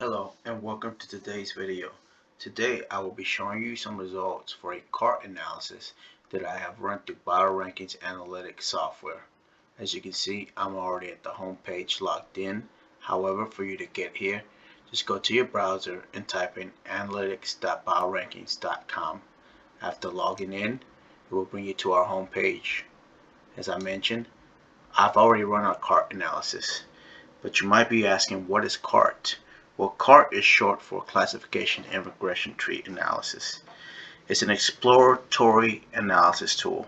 Hello and welcome to today's video. Today I will be showing you some results for a cart analysis that I have run through BioRankings Analytics software. As you can see, I'm already at the home page logged in. However, for you to get here, just go to your browser and type in analytics.biorankings.com. After logging in, it will bring you to our home page. As I mentioned, I've already run a cart analysis. But you might be asking, what is CART? Well, CART is short for Classification and Regression Tree Analysis. It's an exploratory analysis tool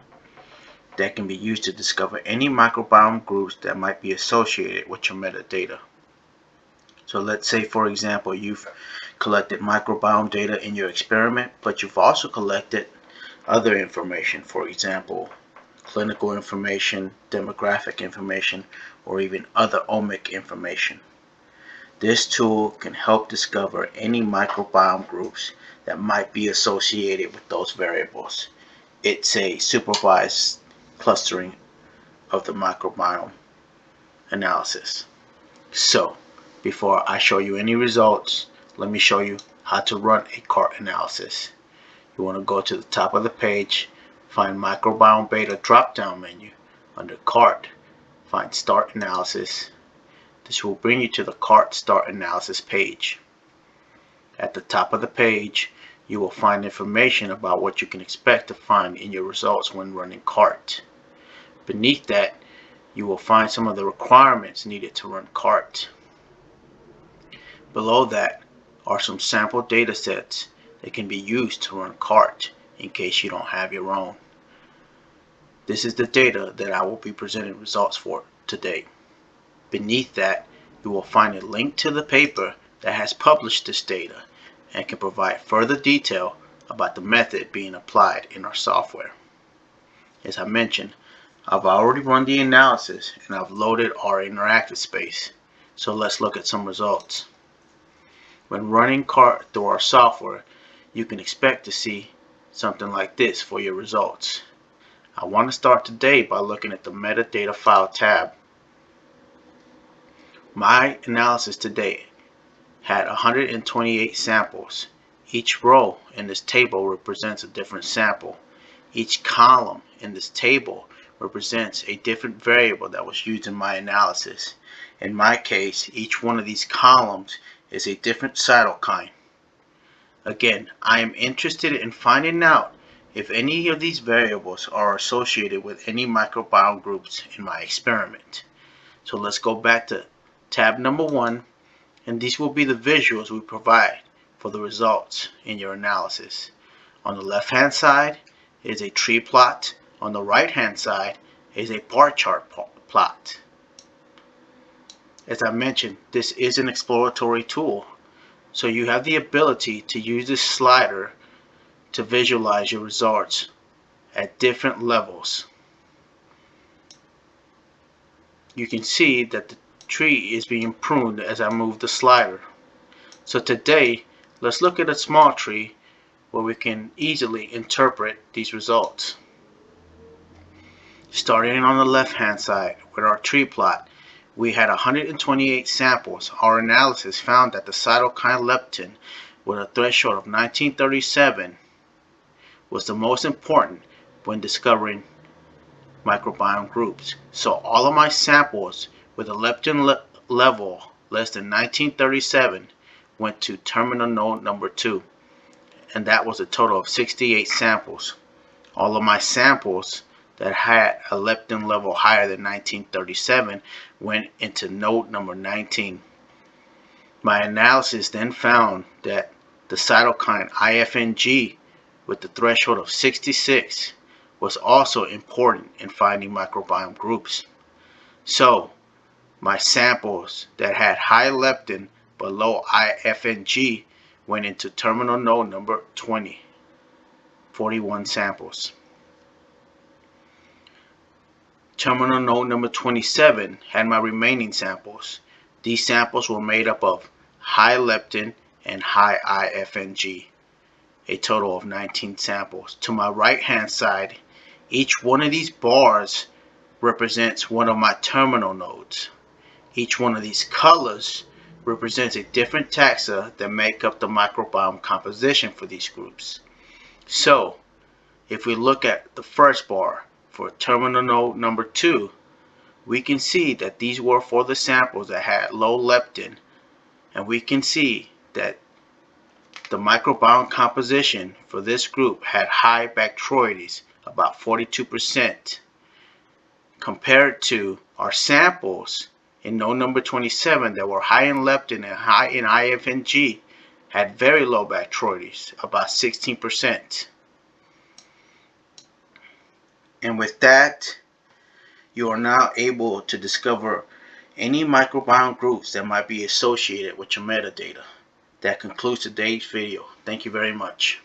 that can be used to discover any microbiome groups that might be associated with your metadata. So let's say, for example, you've collected microbiome data in your experiment, but you've also collected other information, for example, clinical information, demographic information, or even other omic information. This tool can help discover any microbiome groups that might be associated with those variables. It's a supervised clustering of the microbiome analysis. So, before I show you any results, let me show you how to run a cart analysis. You want to go to the top of the page, find Microbiome Beta drop-down menu. Under Cart, find Start Analysis. This will bring you to the CART Start Analysis page. At the top of the page, you will find information about what you can expect to find in your results when running CART. Beneath that, you will find some of the requirements needed to run CART. Below that are some sample data sets that can be used to run CART in case you don't have your own. This is the data that I will be presenting results for today. Beneath that, you will find a link to the paper that has published this data and can provide further detail about the method being applied in our software. As I mentioned, I've already run the analysis and I've loaded our interactive space. So let's look at some results. When running CART through our software, you can expect to see something like this for your results. I want to start today by looking at the metadata file tab. My analysis today had 128 samples. Each row in this table represents a different sample. Each column in this table represents a different variable that was used in my analysis. In my case, each one of these columns is a different cytokine. Again, I am interested in finding out if any of these variables are associated with any microbiome groups in my experiment. So let's go back to tab number 1, and these will be the visuals we provide for the results in your analysis. On the left hand side is a tree plot. On the right hand side is a bar chart plot. As I mentioned, this is an exploratory tool, so you have the ability to use this slider to visualize your results at different levels. You can see that the tree is being pruned as I move the slider. So today, let's look at a small tree where we can easily interpret these results. Starting on the left hand side with our tree plot, we had 128 samples. Our analysis found that the cytokine leptin with a threshold of 1937 was the most important when discovering microbiome groups. So all of my samples with a leptin level less than 1937 went to terminal node number 2, and that was a total of 68 samples. All of my samples that had a leptin level higher than 1937 went into node number 19. My analysis then found that the cytokine IFNG with the threshold of 66 was also important in finding microbiome groups. So my samples that had high leptin but low IFNG went into terminal node number 20, 41 samples. Terminal node number 27 had my remaining samples. These samples were made up of high leptin and high IFNG, a total of 19 samples. To my right hand side, each one of these bars represents one of my terminal nodes. Each one of these colors represents a different taxa that make up the microbiome composition for these groups. So, if we look at the first bar for terminal node number 2, we can see that these were for the samples that had low leptin, and we can see that the microbiome composition for this group had high Bacteroides, about 42%, compared to our samples in node number 27 that were high in leptin and high in IFNG had very low Bacteroides, about 16%. And with that, you are now able to discover any microbiome groups that might be associated with your metadata. That concludes today's video. Thank you very much.